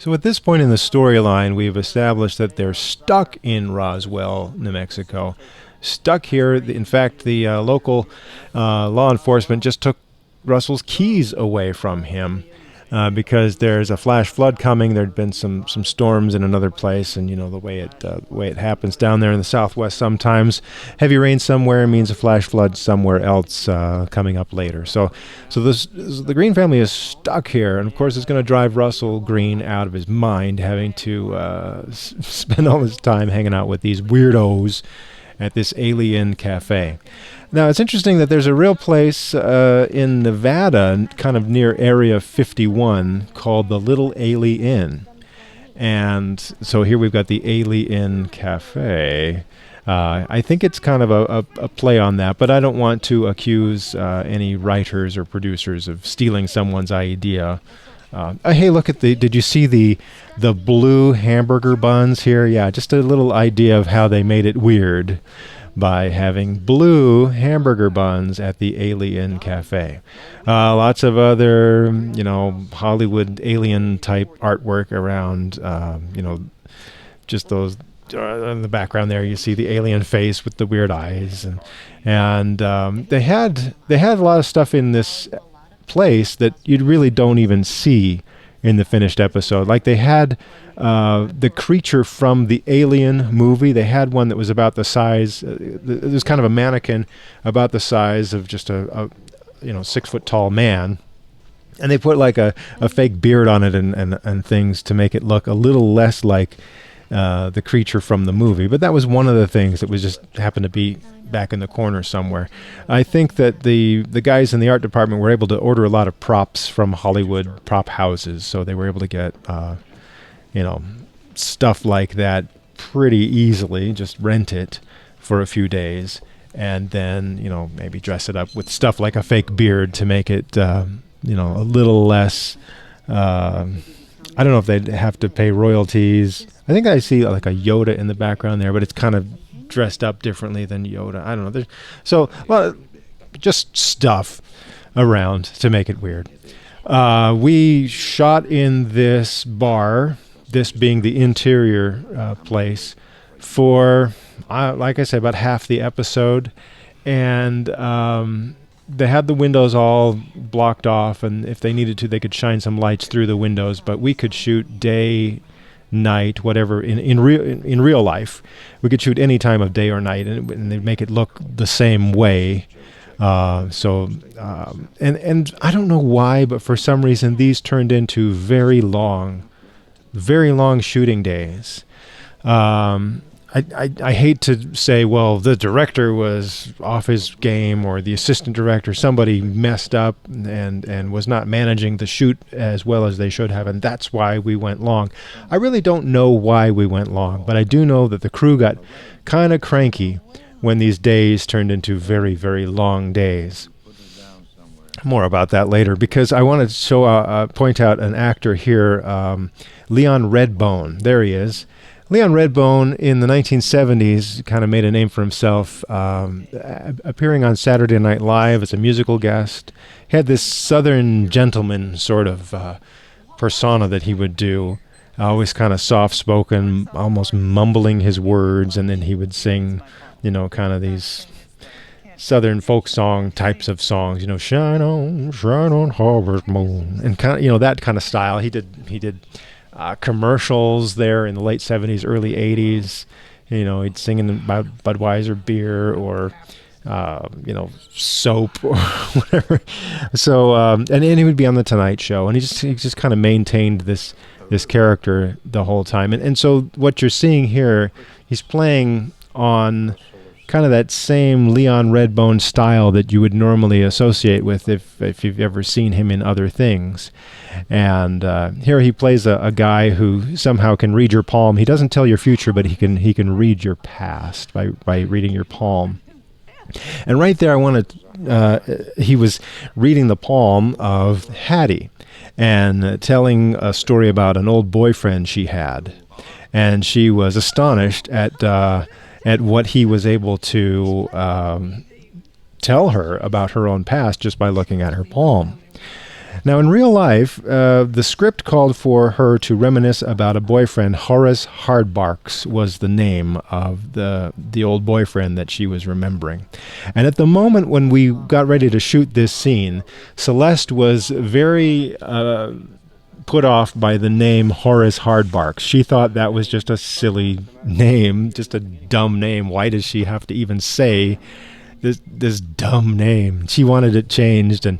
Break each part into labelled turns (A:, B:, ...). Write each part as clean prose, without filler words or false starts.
A: So at this point in the storyline, we've established that they're stuck in Roswell, New Mexico. Stuck here. In fact, the local law enforcement just took Russell's keys away from him because there's a flash flood coming. There'd been some storms in another place, and you know the way it happens down there in the Southwest. Sometimes heavy rain somewhere means a flash flood somewhere else coming up later. So the Green family is stuck here, and of course it's going to drive Russell Green out of his mind, having to spend all his time hanging out with these weirdos at this alien cafe. Now, it's interesting that there's a real place in Nevada, kind of near Area 51, called the Little Ailey Inn. And so here we've got the Ailey Inn Cafe. I think it's kind of a play on that, but I don't want to accuse any writers or producers of stealing someone's idea. Hey, look at did you see the blue hamburger buns here? Yeah, just a little idea of how they made it weird by having blue hamburger buns at the Alien Cafe. Lots of other, Hollywood alien type artwork around, just those in the background there. You see the alien face with the weird eyes, and they had a lot of stuff in this place that you really don't even see in the finished episode. Like they had the creature from the Alien movie. They had one that was about the size. It was kind of a mannequin about the size of just a 6 foot tall man, and they put like a fake beard on it and things to make it look a little less like the creature from the movie. But that was one of the things that was just happened to be back in the corner somewhere. I think that the guys in the art department were able to order a lot of props from Hollywood prop houses, so they were able to get stuff like that pretty easily. Just rent it for a few days, and then maybe dress it up with stuff like a fake beard to make it a little less. I don't know if they'd have to pay royalties. I think I see like a Yoda in the background there, but it's kind of dressed up differently than Yoda. I don't know. Just stuff around to make it weird. We shot in this bar, this being the interior place, for, like I said, about half the episode. And they had the windows all blocked off, and if they needed to, they could shine some lights through the windows, but we could shoot day, night, whatever, in real life. We could shoot any time of day or night, and they'd make it look the same way. And I don't know why, but for some reason these turned into very long shooting days. I hate to say, well, the director was off his game, or the assistant director, somebody messed up and was not managing the shoot as well as they should have, and that's why we went long. I really don't know why we went long, but I do know that the crew got kind of cranky when these days turned into very, very long days. More about that later, because I want to point out an actor here, Leon Redbone. There he is. Leon Redbone in the 1970s kind of made a name for himself, appearing on Saturday Night Live as a musical guest. He had this Southern gentleman sort of persona that he would do, always kind of soft-spoken, almost mumbling his words, and then he would sing, kind of these Southern folk song types of songs, shine on, harvest moon, and kind of, that kind of style. He did commercials there in the late 70s, early 80s. He'd sing about Budweiser beer or, soap or whatever. So, and he would be on the Tonight Show, and he just kind of maintained this character the whole time. And so what you're seeing here, he's playing on kind of that same Leon Redbone style that you would normally associate with if you've ever seen him in other things. And here he plays a guy who somehow can read your palm. He doesn't tell your future, but he can read your past by reading your palm. And right there, he was reading the palm of Hattie and telling a story about an old boyfriend she had. And she was astonished at what he was able to tell her about her own past just by looking at her palm. Now, in real life, the script called for her to reminisce about a boyfriend. Horace Hardbarks was the name of the old boyfriend that she was remembering. And at the moment when we got ready to shoot this scene, Celeste was very put off by the name Horace Hardbarks. She thought that was just a silly name, just a dumb name. Why does she have to even say this dumb name? She wanted it changed, and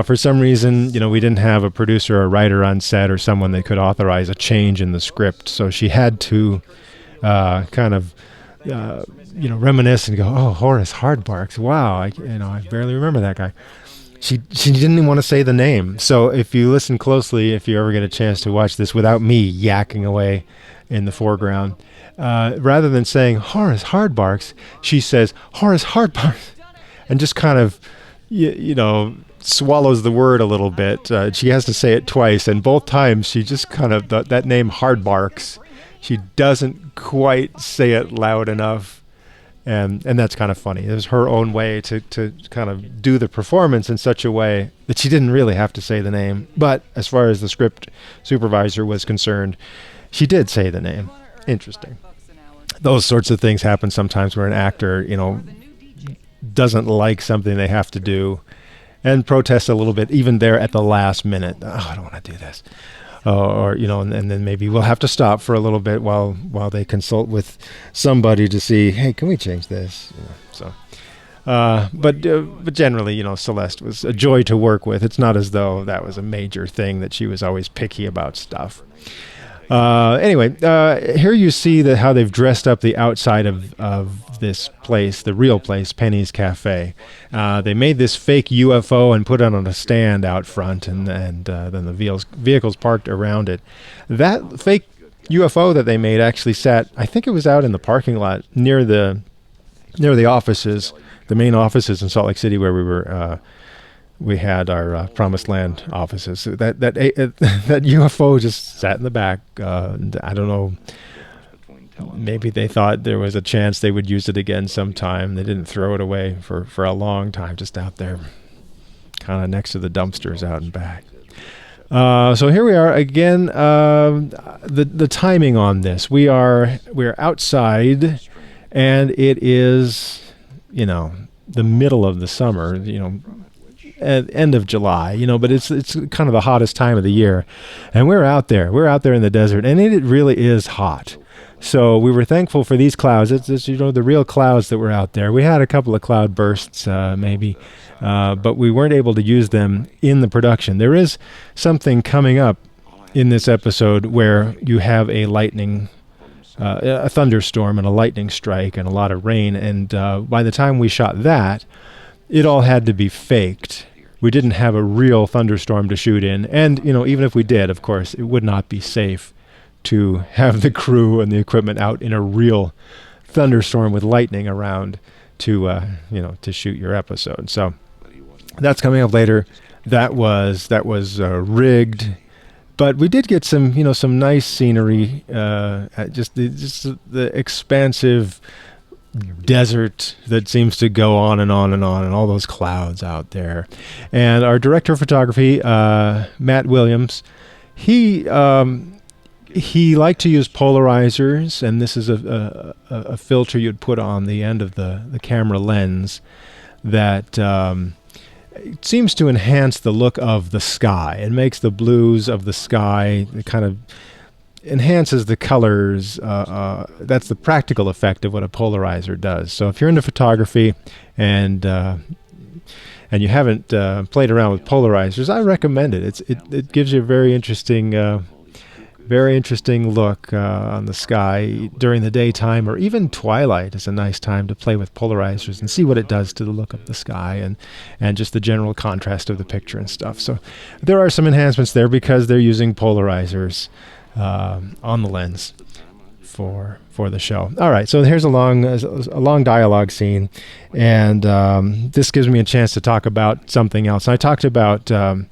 A: for some reason, we didn't have a producer or writer on set or someone that could authorize a change in the script. So she had to reminisce and go, "Oh, Horace Hardbarks. Wow, I barely remember that guy." She didn't even want to say the name. So if you listen closely, if you ever get a chance to watch this without me yakking away in the foreground, rather than saying Horace Hardbarks, she says Horace Hardbarks, and just kind of, swallows the word a little bit. She has to say it twice, and both times she just kind of, that name Hardbarks, she doesn't quite say it loud enough. And that's kind of funny. It was her own way to kind of do the performance in such a way that she didn't really have to say the name. But as far as the script supervisor was concerned, she did say the name. Interesting. Those sorts of things happen sometimes where an actor, doesn't like something they have to do and protests a little bit, even there at the last minute. Oh, I don't want to do this. And then maybe we'll have to stop for a little bit while they consult with somebody to see, hey, can we change this? But generally, Celeste was a joy to work with. It's not as though that was a major thing that she was always picky about stuff. Anyway, here you see how they've dressed up the outside of this place, the real place, Penny's Cafe. They made this fake UFO and put it on a stand out front, and then the vehicles parked around it. That fake UFO that they made actually sat, I think it was out in the parking lot near the offices, the main offices in Salt Lake City where we had our Promised Land offices. That UFO just sat in the back. I don't know. Maybe they thought there was a chance they would use it again sometime. They didn't throw it away for a long time, just out there, kind of next to the dumpsters out and back. So here we are again. The timing on this, we're outside, and it is, the middle of the summer. At end of July, but it's kind of the hottest time of the year, and we're out there in the desert, and it really is hot. So we were thankful for these clouds. It's the real clouds that were out there. We had a couple of cloud bursts, maybe, but we weren't able to use them in the production. There is something coming up in this episode where you have a thunderstorm and a lightning strike and a lot of rain, and by the time we shot that, it all had to be faked. We didn't have a real thunderstorm to shoot in, and even if we did, of course, it would not be safe to have the crew and the equipment out in a real thunderstorm with lightning around to shoot your episode. So that's coming up later. That was rigged, but we did get some nice scenery. Just the expansive desert that seems to go on and on and on, and all those clouds out there. And our director of photography, Matt Williams, he liked to use polarizers, and this is a filter you'd put on the end of the camera lens that it seems to enhance the look of the sky. It makes the blues of the sky, it kind of enhances the colors. That's the practical effect of what a polarizer does. So if you're into photography and you haven't played around with polarizers, I recommend it. It gives you a very interesting look on the sky during the daytime, or even twilight is a nice time to play with polarizers and see what it does to the look of the sky and just the general contrast of the picture and stuff. So there are some enhancements there because they're using polarizers on the lens for the show. All right, so here's a long dialogue scene, and this gives me a chance to talk about something else. I talked about the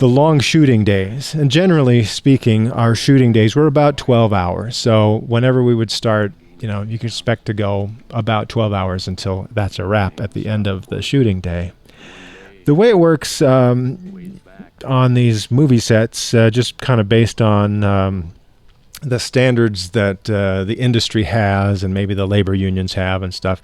A: long shooting days, and generally speaking, our shooting days were about 12 hours. So whenever we would start, you can expect to go about 12 hours until that's a wrap at the end of the shooting day. The way it works on these movie sets, just kind of based on the standards that the industry has and maybe the labor unions have and stuff,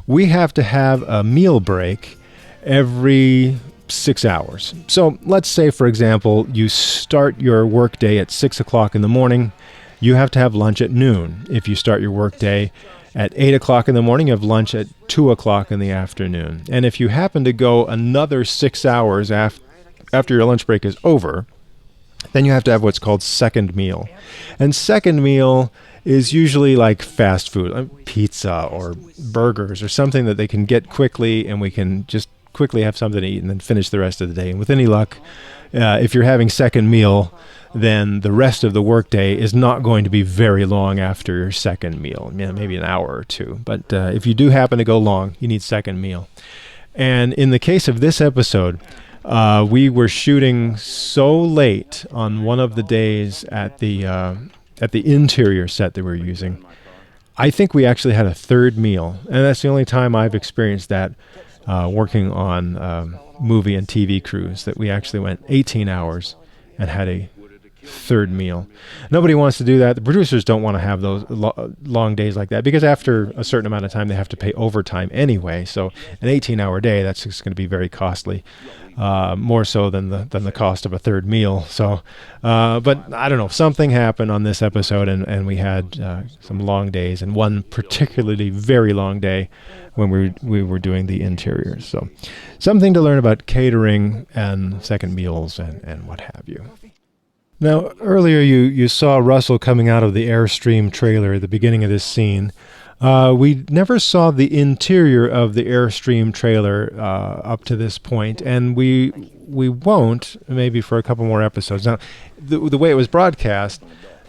A: we have to have a meal break every 6 hours. So let's say, for example, you start your workday at 6 o'clock in the morning. You have to have lunch at noon. If you start your workday at 8 o'clock in the morning, you have lunch at 2 o'clock in the afternoon. And if you happen to go another 6 hours after your lunch break is over, then you have to have what's called second meal. And second meal is usually like fast food, like pizza or burgers or something that they can get quickly, and we can just quickly have something to eat and then finish the rest of the day. And with any luck, if you're having second meal, then the rest of the workday is not going to be very long after your second meal, maybe an hour or two. But if you do happen to go long, you need second meal. And in the case of this episode, we were shooting so late on one of the days at the interior set that we were using. I think we actually had a third meal, and that's the only time I've experienced that working on movie and TV crews, that we actually went 18 hours and had a third meal. Nobody wants to do that. The producers don't want to have those long days like that, because after a certain amount of time they have to pay overtime anyway. So an 18-hour day, that's just going to be very costly, more so than the cost of a third meal. So, but I don't know, something happened on this episode, and we had some long days, and one particularly very long day when we were doing the interiors. So something to learn about catering and second meals and what have you. Now, earlier you saw Russell coming out of the Airstream trailer at the beginning of this scene. We never saw the interior of the Airstream trailer up to this point, and we won't, maybe for a couple more episodes. Now, the way it was broadcast,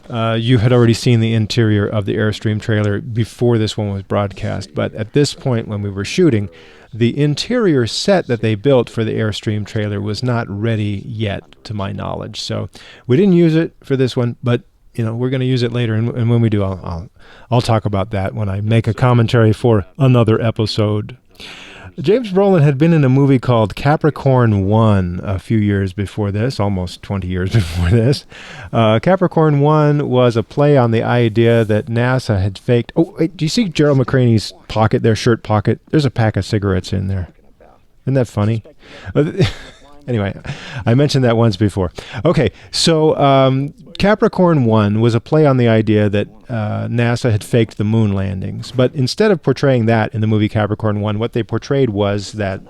A: you had already seen the interior of the Airstream trailer before this one was broadcast, but at this point when we were shooting, the interior set that they built for the Airstream trailer was not ready yet, to my knowledge. So we didn't use it for this one, but we're going to use it later, and when we do, I'll talk about that when I make a commentary for another episode. James Brolin had been in a movie called Capricorn 1 a few years before this, almost 20 years before this. Capricorn 1 was a play on the idea that NASA had faked... Oh, wait, do you see Gerald McCraney's pocket there, shirt pocket? There's a pack of cigarettes in there. Isn't that funny? Anyway, I mentioned that once before. Okay, so Capricorn 1 was a play on the idea that NASA had faked the moon landings. But instead of portraying that in the movie Capricorn 1, what they portrayed was that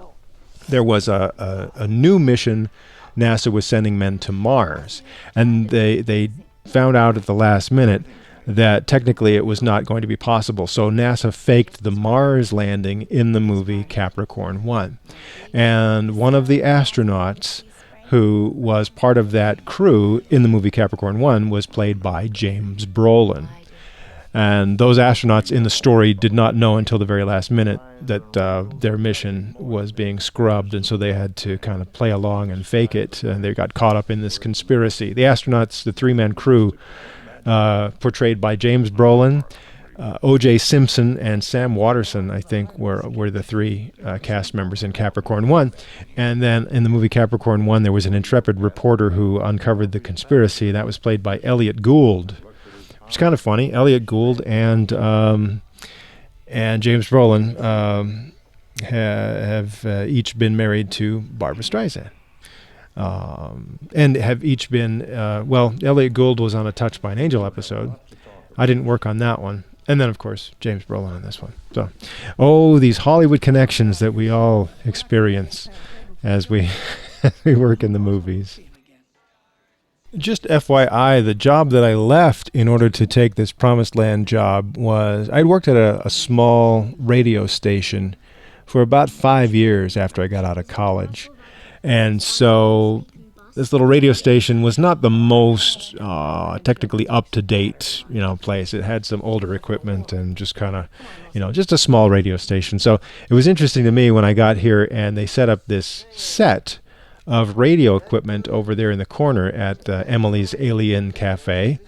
A: there was a new mission. NASA was sending men to Mars. And they found out at the last minute that technically it was not going to be possible. So NASA faked the Mars landing in the movie Capricorn 1. And one of the astronauts who was part of that crew in the movie Capricorn 1 was played by James Brolin. And those astronauts in the story did not know until the very last minute that their mission was being scrubbed, and so they had to kind of play along and fake it, and they got caught up in this conspiracy. The astronauts, the three-man crew, portrayed by James Brolin, O.J. Simpson, and Sam Waterston, I think, were the three cast members in Capricorn 1. And then in the movie Capricorn 1, there was an intrepid reporter who uncovered the conspiracy. That was played by Elliot Gould, which is kind of funny. Elliot Gould and James Brolin have each been married to Barbra Streisand. And have each been, Elliot Gould was on a Touched by an Angel episode. I didn't work on that one. And then, of course, James Brolin on this one. So, these Hollywood connections that we all experience as we work in the movies. Just FYI, the job that I left in order to take this Promised Land job was, I'd worked at a small radio station for about 5 years after I got out of college. And so this little radio station was not the most technically up-to-date, place. It had some older equipment and just kind of, just a small radio station. So it was interesting to me when I got here and they set up this set of radio equipment over there in the corner at Emily's Alien Cafe.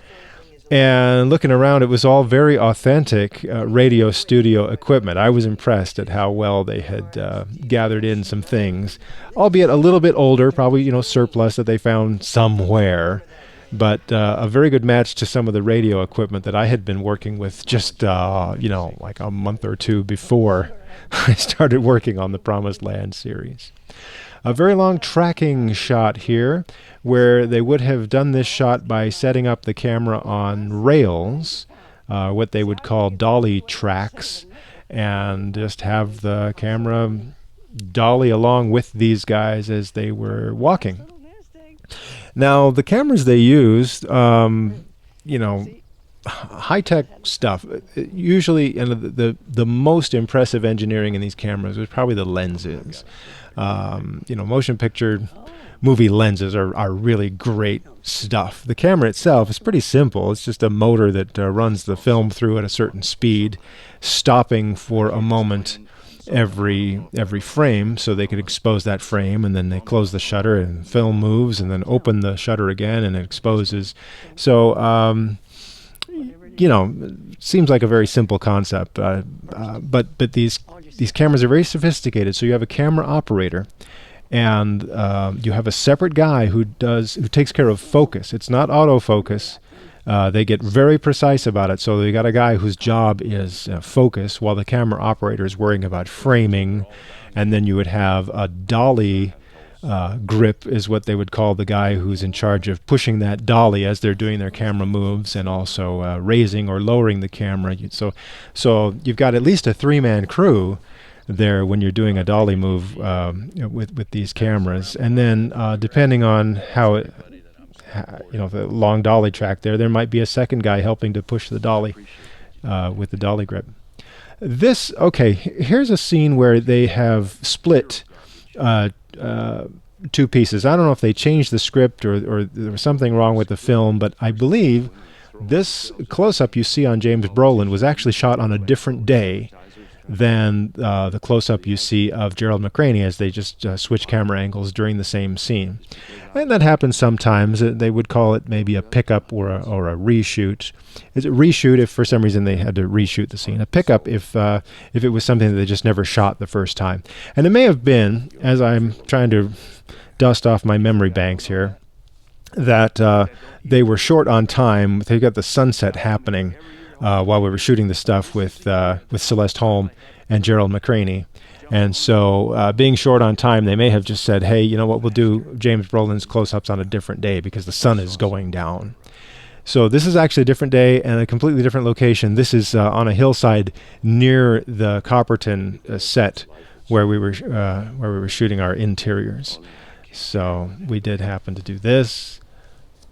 A: And looking around, it was all very authentic radio studio equipment. I was impressed at how well they had gathered in some things, albeit a little bit older, probably, surplus that they found somewhere, but a very good match to some of the radio equipment that I had been working with just, like a month or two before I started working on the Promised Land series. A very long tracking shot here where they would have done this shot by setting up the camera on rails, what they would call dolly tracks, and just have the camera dolly along with these guys as they were walking. Now, the cameras they used, high-tech stuff. Usually, and the most impressive engineering in these cameras was probably the lenses. Motion picture movie lenses are really great stuff. The camera itself is pretty simple. It's just a motor that runs the film through at a certain speed, stopping for a moment every frame so they could expose that frame, and then they close the shutter and film moves, and then open the shutter again and it exposes. So seems like a very simple concept, but these cameras are very sophisticated. So you have a camera operator, and you have a separate guy who takes care of focus. It's not autofocus. They get very precise about it. So they got a guy whose job is focus, while the camera operator is worrying about framing, and then you would have a dolly. Grip is what they would call the guy who's in charge of pushing that dolly as they're doing their camera moves, and also raising or lowering the camera. So you've got at least a 3-man crew there when you're doing a dolly move with these cameras. And then depending on the long dolly track there might be a second guy helping to push the dolly with the dolly grip. Here's a scene where they have split two pieces. I don't know if they changed the script or there was something wrong with the film, but I believe this close-up you see on James Brolin was actually shot on a different day than the close-up you see of Gerald McRaney, as they just switch camera angles during the same scene. And that happens sometimes. They would call it maybe a pickup or a reshoot. Is it reshoot if for some reason they had to reshoot the scene? A pickup if it was something that they just never shot the first time. And it may have been, as I'm trying to dust off my memory banks here, that they were short on time. They got the sunset happening while we were shooting the stuff with Celeste Holm and Gerald McRaney. And so being short on time, they may have just said, hey, you know what, we'll do James Brolin's close-ups on a different day because the sun is going down. So this is actually a different day and a completely different location. This is on a hillside near the Copperton set where we were shooting our interiors. So we did happen to do this.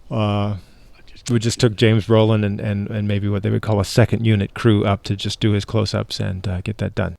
A: We just took James Brolin and maybe what they would call a second unit crew up to just do his close-ups and get that done.